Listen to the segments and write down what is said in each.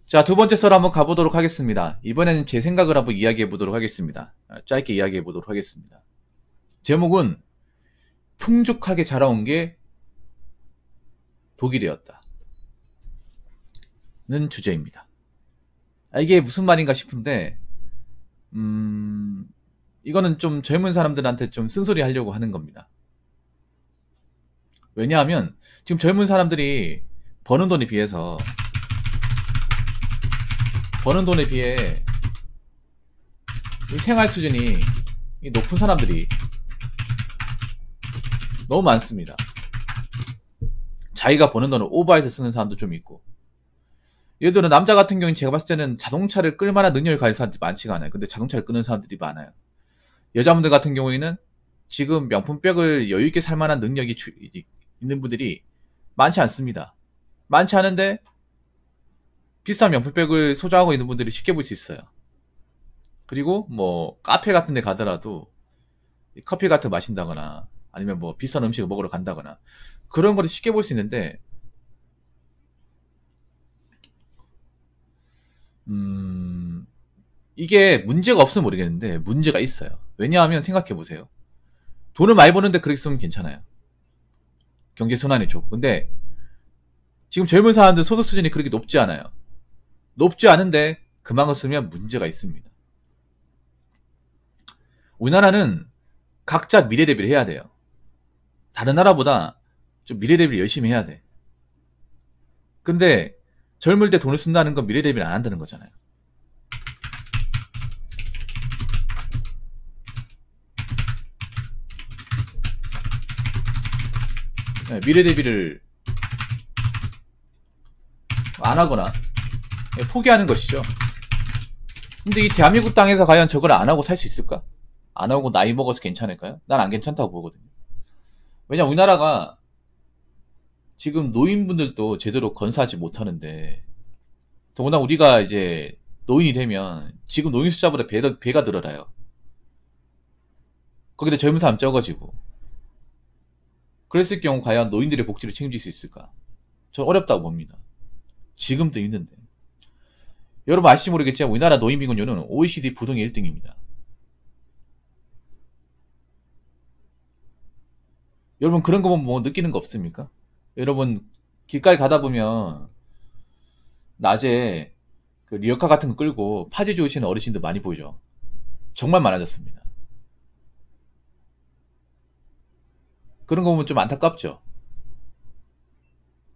자, 두 번째 썰 한번 가보도록 하겠습니다. 이번에는 제 생각을 한번 이야기해 보도록 하겠습니다. 짧게 이야기해 보도록 하겠습니다. 제목은 풍족하게 자라온 게 독이 되었다. 는 주제입니다. 이게 무슨 말인가 싶은데, 이거는 좀 젊은 사람들한테 좀 쓴소리 하려고 하는 겁니다. 왜냐하면 지금 젊은 사람들이 버는 돈에 비해 생활 수준이 높은 사람들이 너무 많습니다. 자기가 버는 돈을 오버해서 쓰는 사람도 좀 있고, 예를 들어 남자 같은 경우는 제가 봤을 때는 자동차를 끌 만한 능력을 가진 사람들이 많지가 않아요. 근데 자동차를 끄는 사람들이 많아요. 여자분들 같은 경우에는 지금 명품백을 여유있게 살 만한 능력이 있는 분들이 많지 않습니다. 많지 않은데 비싼 명품백을 소장하고 있는 분들이 쉽게 볼 수 있어요. 그리고 뭐 카페 같은 데 가더라도 커피 같은 거 마신다거나 아니면 뭐 비싼 음식을 먹으러 간다거나 그런 거를 쉽게 볼 수 있는데, 이게 문제가 없으면 모르겠는데 문제가 있어요. 왜냐하면 생각해보세요. 돈을 많이 버는데 그렇게 쓰면 괜찮아요. 경제순환이 좋고. 근데 지금 젊은 사람들 소득 수준이 그렇게 높지 않아요. 높지 않은데 그만큼 쓰면 문제가 있습니다. 우리나라는 각자 미래 대비를 해야 돼요. 다른 나라보다 좀 미래 대비를 열심히 해야 돼. 근데 젊을 때 돈을 쓴다는 건 미래 대비를 안 한다는 거잖아요. 미래 대비를 안 하거나 포기하는 것이죠. 근데 이 대한민국 땅에서 과연 저걸 안 하고 살 수 있을까? 안 하고 나이 먹어서 괜찮을까요? 난 안 괜찮다고 보거든요. 왜냐 우리나라가 지금 노인분들도 제대로 건사하지 못하는데, 더구나 우리가 이제 노인이 되면 지금 노인 숫자보다 배가 늘어나요. 거기다 젊은 사람 적어지고. 그랬을 경우 과연 노인들의 복지를 책임질 수 있을까? 저 어렵다고 봅니다. 지금도 있는데. 여러분 아실지 모르겠지만 우리나라 노인 빈곤율은 OECD 부동의 1등입니다. 여러분 그런 거 보면 뭐 느끼는 거 없습니까? 여러분 길가에 가다 보면 낮에 그 리어카 같은 거 끌고 파지 주우시는 어르신들 많이 보이죠. 정말 많아졌습니다. 그런 거 보면 좀 안타깝죠.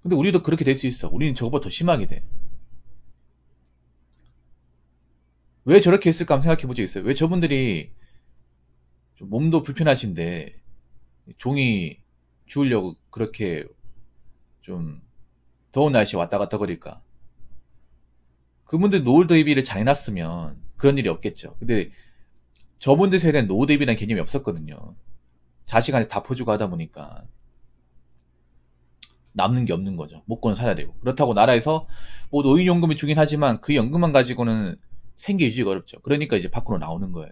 근데 우리도 그렇게 될 수 있어. 우리는 저거보다 더 심하게 돼. 왜 저렇게 했을까 한번 생각해 본 적 있어요. 왜 저분들이 좀 몸도 불편하신데 종이 주우려고 그렇게 좀 더운 날씨에 왔다 갔다 거릴까? 그분들 노후 대비를 잘 해놨으면 그런 일이 없겠죠. 근데 저분들 세대는 노후 대비라는 개념이 없었거든요. 자식한테 다 퍼주고 하다 보니까 남는 게 없는 거죠. 먹고는 살아야 되고. 그렇다고 나라에서 뭐 노인연금이 주긴 하지만 그 연금만 가지고는 생계 유지가 어렵죠. 그러니까 이제 밖으로 나오는 거예요.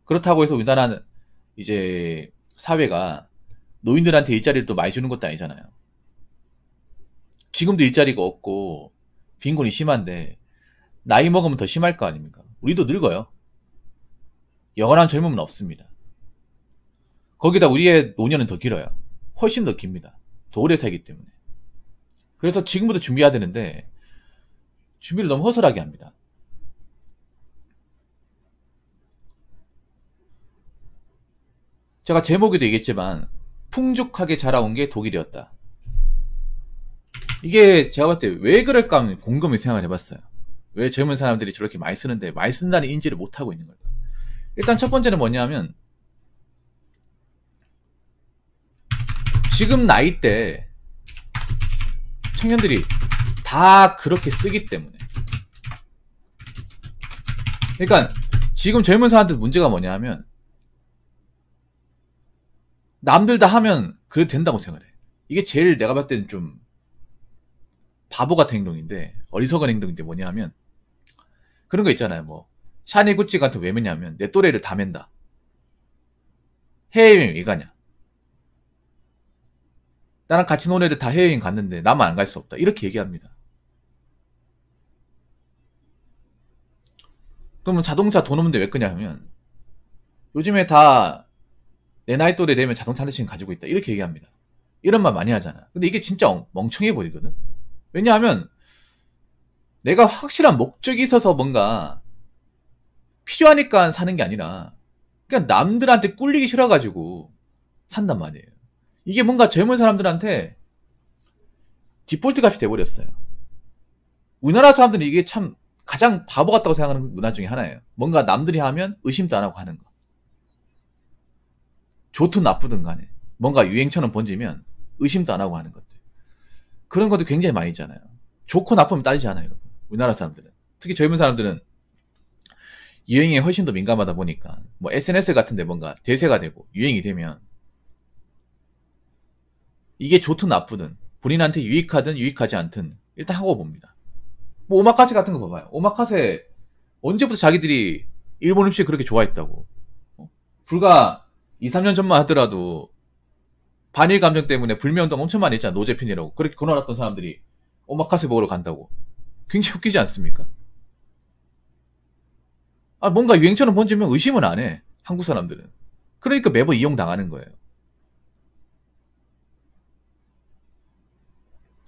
그렇다고 해서 우리나라는 이제 사회가 노인들한테 일자리를 또 많이 주는 것도 아니잖아요. 지금도 일자리가 없고 빈곤이 심한데 나이 먹으면 더 심할 거 아닙니까? 우리도 늙어요. 영원한 젊음은 없습니다. 거기다 우리의 노년은 더 길어요. 훨씬 더 깁니다. 더 오래 살기 때문에. 그래서 지금부터 준비해야 되는데 준비를 너무 허술하게 합니다. 제가 제목에도 얘기했지만 풍족하게 자라온 게 독이 되었다. 이게 제가 봤을 때 왜 그럴까 하면 곰곰이 생각을 해봤어요. 왜 젊은 사람들이 저렇게 많이 쓰는데 많이 쓴다는 인지를 못하고 있는 걸까? 일단 첫 번째는 뭐냐면 지금 나이 때 청년들이 다 그렇게 쓰기 때문에. 그러니까 지금 젊은 사람들 문제가 뭐냐 하면 남들 다 하면 그래도 된다고 생각해. 이게 제일 내가 봤을 때는 좀 바보 같은 행동인데, 어리석은 행동인데 뭐냐 하면 그런 거 있잖아요. 뭐 샤넬 구찌 같은 거 왜 매냐면 내 또래를 다 맨다. 해외여행 왜 가냐? 나랑 같이 노는 애들 다 해외여행 갔는데 나만 안 갈 수 없다. 이렇게 얘기합니다. 그러면 자동차 돈 없는데 왜 끄냐 하면 요즘에 다 내 나이 또래 되면 자동차 한 대씩 가지고 있다. 이렇게 얘기합니다. 이런 말 많이 하잖아. 근데 이게 진짜 멍청해 보이거든. 왜냐하면 내가 확실한 목적이 있어서 뭔가 필요하니까 사는 게 아니라 그냥 남들한테 꿀리기 싫어가지고 산단 말이에요. 이게 뭔가 젊은 사람들한테 디폴트 값이 돼버렸어요. 우리나라 사람들은 이게 참 가장 바보 같다고 생각하는 문화 중에 하나예요. 뭔가 남들이 하면 의심도 안 하고 하는 거. 좋든 나쁘든 간에 뭔가 유행처럼 번지면 의심도 안 하고 하는 것들. 그런 것도 굉장히 많이 있잖아요. 좋고 나쁘면 따지지 않아요, 여러분. 우리나라 사람들은. 특히 젊은 사람들은 유행에 훨씬 더 민감하다 보니까 뭐 SNS 같은데 뭔가 대세가 되고 유행이 되면 이게 좋든 나쁘든 본인한테 유익하든 유익하지 않든 일단 하고 봅니다. 뭐 오마카세 같은 거 봐봐요. 오마카세 언제부터 자기들이 일본 음식 그렇게 좋아했다고. 불과 2, 3년 전만 하더라도 반일 감정 때문에 불매운동 엄청 많이 했잖아. 노제핀이라고. 그렇게 권해놨던 사람들이 오마카세 먹으러 간다고. 굉장히 웃기지 않습니까? 뭔가 유행처럼 번지면 의심은 안 해. 한국 사람들은. 그러니까 매번 이용당하는 거예요.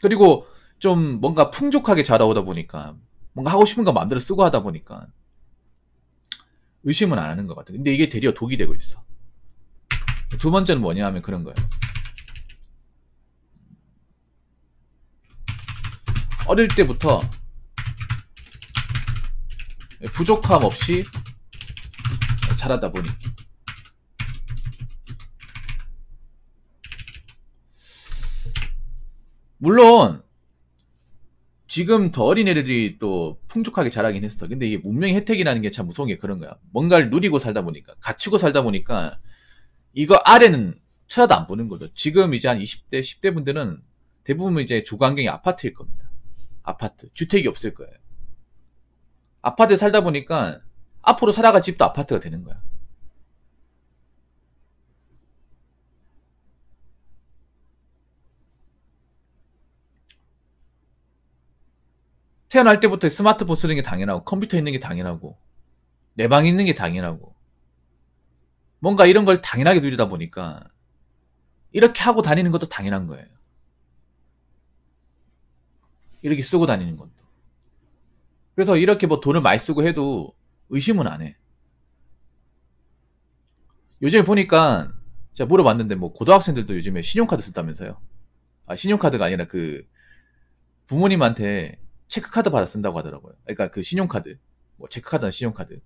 그리고 좀 뭔가 풍족하게 자라오다 보니까 뭔가 하고 싶은 거 마음대로 쓰고 하다 보니까 의심은 안 하는 것 같아요. 근데 이게 되려 독이 되고 있어. 두 번째는 뭐냐 하면 그런 거예요. 어릴 때부터 부족함 없이 자라다 보니 물론 지금 더 어린 애들이 또 풍족하게 자라긴 했어. 근데 이게 문명의 혜택이라는 게 참 무서운 게 그런 거야. 뭔가를 누리고 살다 보니까 갖추고 살다 보니까 이거 아래는 쳐다도 안 보는 거죠. 지금 이제 한 20대 10대 분들은 대부분 이제 주거 환경이 아파트일 겁니다. 아파트 주택이 없을 거예요. 아파트에 살다 보니까 앞으로 살아갈 집도 아파트가 되는 거야. 태어날 때부터 스마트폰 쓰는 게 당연하고 컴퓨터 있는 게 당연하고 내 방 있는 게 당연하고 뭔가 이런 걸 당연하게 누리다 보니까 이렇게 하고 다니는 것도 당연한 거예요. 이렇게 쓰고 다니는 것도. 그래서 이렇게 뭐 돈을 많이 쓰고 해도 의심은 안 해. 요즘에 보니까 제가 물어봤는데 뭐 고등학생들도 요즘에 신용카드 쓴다면서요. 신용카드가 아니라 그 부모님한테 체크카드 받아 쓴다고 하더라고요. 그러니까 그 신용카드, 뭐 체크카드나 신용카드.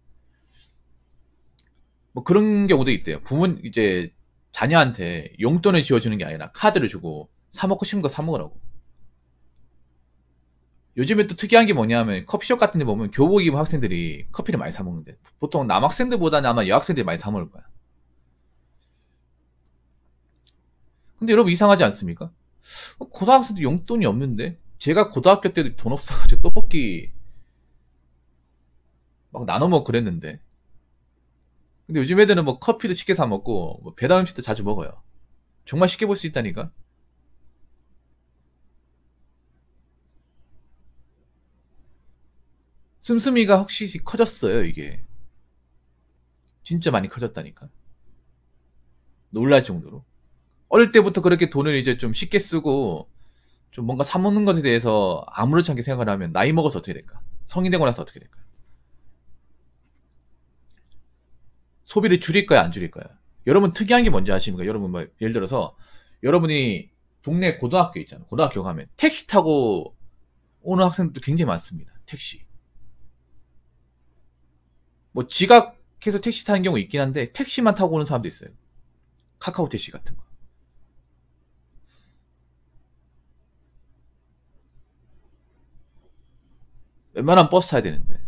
뭐 그런 경우도 있대요. 이제 자녀한테 용돈을 지어주는 게 아니라 카드를 주고 사 먹고 싶은 거 사 먹으라고. 요즘에 또 특이한 게 뭐냐면 커피숍 같은 데 보면 교복 입은 학생들이 커피를 많이 사 먹는데 보통 남학생들보다는 아마 여학생들이 많이 사 먹을 거야. 근데 여러분 이상하지 않습니까? 고등학생도 용돈이 없는데 제가 고등학교 때도 돈 없어가지고 떡볶이 막 나눠 먹고 그랬는데 근데 요즘 애들은 뭐 커피도 쉽게 사 먹고 뭐 배달 음식도 자주 먹어요. 정말 쉽게 볼 수 있다니까. 씀씀이가 확실히 커졌어요. 이게 진짜 많이 커졌다니까. 놀랄 정도로. 어릴 때부터 그렇게 돈을 이제 좀 쉽게 쓰고 좀 뭔가 사 먹는 것에 대해서 아무렇지 않게 생각을 하면 나이 먹어서 어떻게 될까? 성인 되고 나서 어떻게 될까? 소비를 줄일 거야, 안 줄일 거야? 여러분 특이한 게 뭔지 아십니까? 여러분 뭐 예를 들어서 여러분이 동네 고등학교 있잖아. 고등학교 가면 택시 타고 오는 학생들도 굉장히 많습니다. 택시. 뭐 지각해서 택시 타는 경우 있긴 한데 택시만 타고 오는 사람도 있어요. 카카오 택시 같은 거. 웬만하면 버스 타야 되는데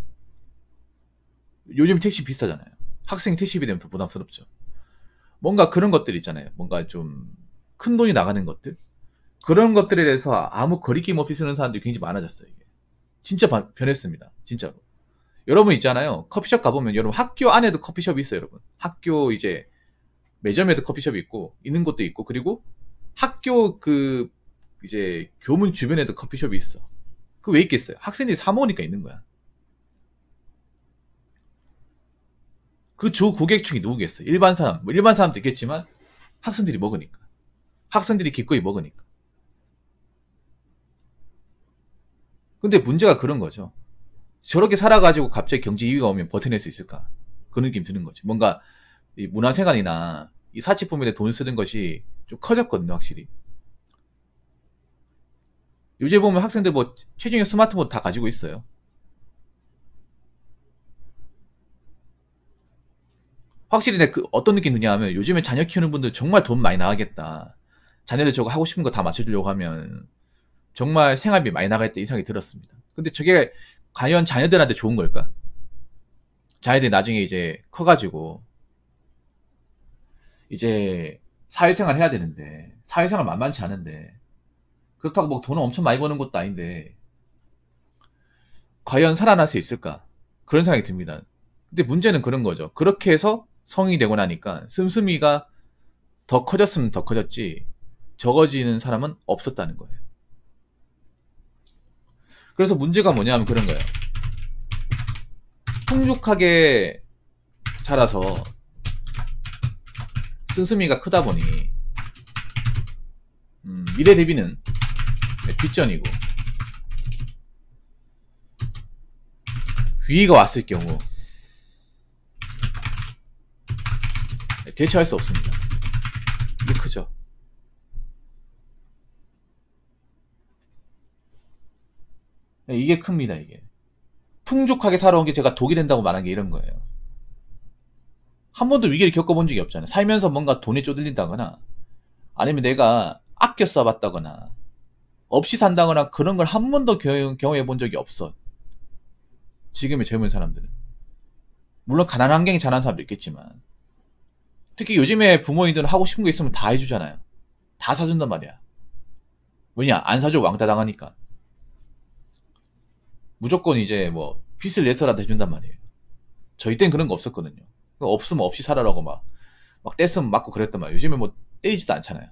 요즘 택시 비싸잖아요. 학생 택시비 되면 더 부담스럽죠. 뭔가 그런 것들 있잖아요. 뭔가 좀 큰 돈이 나가는 것들. 그런 것들에 대해서 아무 거리낌 없이 쓰는 사람들이 굉장히 많아졌어요. 이게. 진짜 변했습니다. 진짜로. 여러분 있잖아요. 커피숍 가보면 여러분 학교 안에도 커피숍이 있어요. 여러분. 학교 이제 매점에도 커피숍이 있고 있는 곳도 있고 그리고 학교 그 이제 교문 주변에도 커피숍이 있어. 그 왜 있겠어요? 학생들이 사 먹으니까 있는 거야. 그 주 고객층이 누구겠어요? 일반 사람, 뭐 일반 사람도 있겠지만 학생들이 먹으니까. 학생들이 기꺼이 먹으니까. 근데 문제가 그런 거죠. 저렇게 살아가지고 갑자기 경제 위기가 오면 버텨낼 수 있을까? 그런 느낌 드는 거지. 뭔가 이 문화생활이나 이 사치품에 돈을 쓰는 것이 좀 커졌거든요, 확실히. 요새 보면 학생들 뭐 최종형 스마트폰 다 가지고 있어요. 확실히 그 어떤 느낌 드냐 하면 요즘에 자녀 키우는 분들 정말 돈 많이 나가겠다. 자녀들 저거 하고 싶은 거 다 맞춰주려고 하면 정말 생활비 많이 나가겠다 이 생각이 들었습니다. 근데 저게 과연 자녀들한테 좋은 걸까? 자녀들이 나중에 이제 커가지고 이제 사회생활 해야 되는데 사회생활 만만치 않은데 그렇다고 뭐 돈을 엄청 많이 버는 것도 아닌데 과연 살아날 수 있을까? 그런 생각이 듭니다. 근데 문제는 그런 거죠. 그렇게 해서 성인이 되고 나니까 씀씀이가 더 커졌으면 더 커졌지 적어지는 사람은 없었다는 거예요. 그래서 문제가 뭐냐면 그런 거예요. 풍족하게 자라서 씀씀이가 크다 보니 미래 대비는 뒷전이고 위기가 왔을 경우 대처할 수 없습니다. 이게 크죠. 이게 큽니다. 이게 풍족하게 살아온 게 제가 독이 된다고 말한 게 이런 거예요. 한 번도 위기를 겪어본 적이 없잖아요. 살면서 뭔가 돈에 쪼들린다거나 아니면 내가 아껴 써봤다거나 없이 산다거나 그런 걸 한 번도 경험해 본 적이 없어. 지금의 젊은 사람들은. 물론 가난한 환경에 자란 사람도 있겠지만 특히 요즘에 부모님들은 하고 싶은 거 있으면 다 해주잖아요. 다 사준단 말이야. 왜냐? 안 사줘 왕따 당하니까. 무조건 이제 뭐 빚을 내서라도 해준단 말이에요. 저희 땐 그런 거 없었거든요. 없으면 없이 살아라고 막 떼쓰면 맞고 그랬단 말이에요. 요즘에 뭐 때리지도 않잖아요.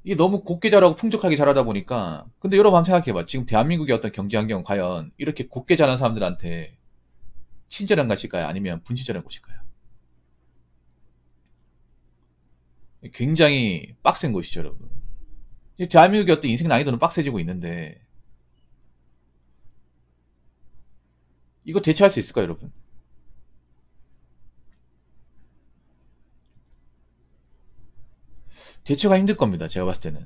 이게 너무 곱게 자라고 풍족하게 자라다 보니까 근데 여러분 한번 생각해봐. 지금 대한민국의 어떤 경제 환경은 과연 이렇게 곱게 자란 사람들한테 친절한 것일까요? 아니면 분친절한 곳일까요? 굉장히 빡센 곳이죠, 여러분. 대한민국의 어떤 인생 난이도는 빡세지고 있는데 이거 대처할 수 있을까요, 여러분? 대처가 힘들 겁니다, 제가 봤을 때는.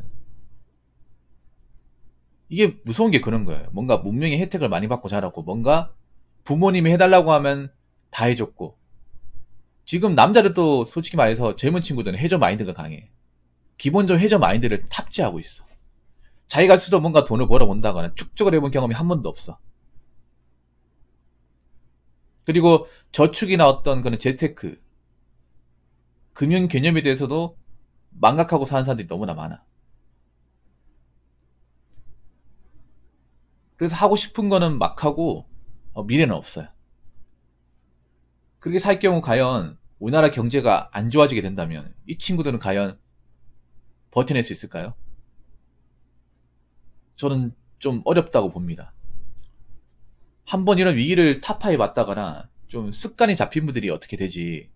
이게 무서운 게 그런 거예요. 뭔가 문명의 혜택을 많이 받고 자라고 뭔가 부모님이 해달라고 하면 다 해줬고 지금 남자들도 솔직히 말해서 젊은 친구들은 해저 마인드가 강해. 기본적으로 해저 마인드를 탑재하고 있어. 자기가 스스로 뭔가 돈을 벌어본다거나 축적을 해본 경험이 한 번도 없어. 그리고 저축이나 어떤 그런 재테크, 금융 개념에 대해서도 망각하고 사는 사람들이 너무나 많아. 그래서 하고 싶은 거는 막 하고 미래는 없어요. 그렇게 살 경우 과연 우리나라 경제가 안 좋아지게 된다면 이 친구들은 과연 버텨낼 수 있을까요? 저는 좀 어렵다고 봅니다. 한번 이런 위기를 타파해 봤다거나 좀 습관이 잡힌 분들이 어떻게 되지?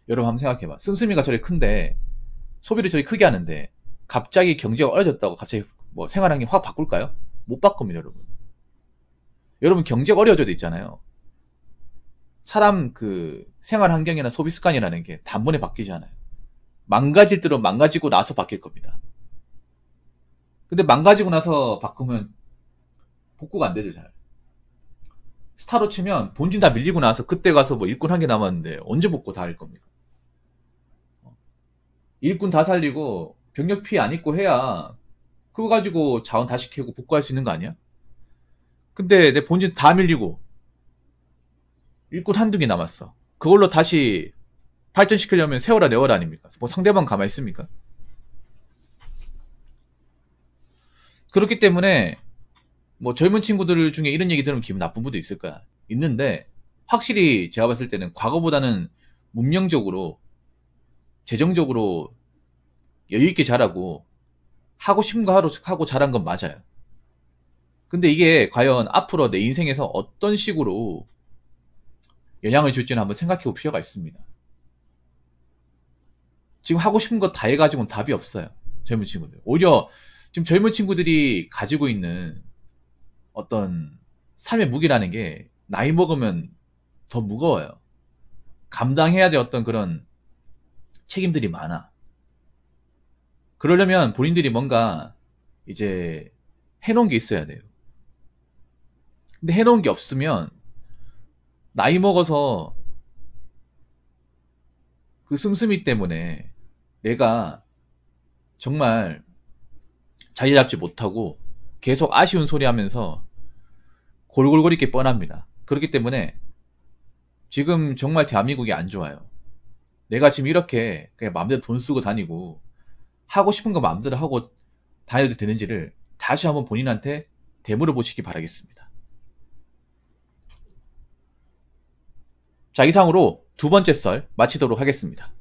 여러분 한번 생각해봐. 씀씀이가 저리 큰데 소비를 저리 크게 하는데 갑자기 경제가 어려졌다고 갑자기 뭐 생활 환경이 확 바꿀까요? 못 바꿉니다, 여러분. 여러분 경제가 어려워져도 있잖아요. 사람 그 생활 환경이나 소비 습관이라는 게 단번에 바뀌지 않아요. 망가질 대로 망가지고 나서 바뀔 겁니다. 근데 망가지고 나서 바꾸면 복구가 안 되죠, 잘. 스타로 치면 본진 다 밀리고 나서 그때 가서 뭐 일꾼 한 개 남았는데 언제 복구 다 할 겁니까? 일꾼 다 살리고 병력 피해 안 입고 해야 그거 가지고 자원 다시 캐고 복구할 수 있는 거 아니야? 근데 내 본진 다 밀리고 일꾼 한두 개 남았어. 그걸로 다시 발전시키려면 세워라 내워라 아닙니까? 뭐 상대방 가만히 있습니까? 그렇기 때문에 뭐 젊은 친구들 중에 이런 얘기 들으면 기분 나쁜 분도 있을 거야. 있는데 확실히 제가 봤을 때는 과거보다는 문명적으로 재정적으로 여유있게 자라고 하고 싶은 거 하고 자란 건 맞아요. 근데 이게 과연 앞으로 내 인생에서 어떤 식으로 영향을 줄지는 한번 생각해 볼 필요가 있습니다. 지금 하고 싶은 거 다 해가지고는 답이 없어요. 젊은 친구들. 오히려 지금 젊은 친구들이 가지고 있는 어떤 삶의 무게라는 게 나이 먹으면 더 무거워요. 감당해야 될 어떤 그런 책임들이 많아. 그러려면 본인들이 뭔가 이제 해놓은 게 있어야 돼요. 근데 해놓은 게 없으면 나이 먹어서 그 씀씀이 때문에 내가 정말 자리 잡지 못하고 계속 아쉬운 소리 하면서 골골거릴 게 뻔합니다. 그렇기 때문에 지금 정말 대한민국이 안 좋아요. 내가 지금 이렇게 그냥 마음대로 돈 쓰고 다니고 하고 싶은 거 마음대로 하고 다녀도 되는지를 다시 한번 본인한테 되물어 보시기 바라겠습니다. 자, 이상으로 두 번째 썰 마치도록 하겠습니다.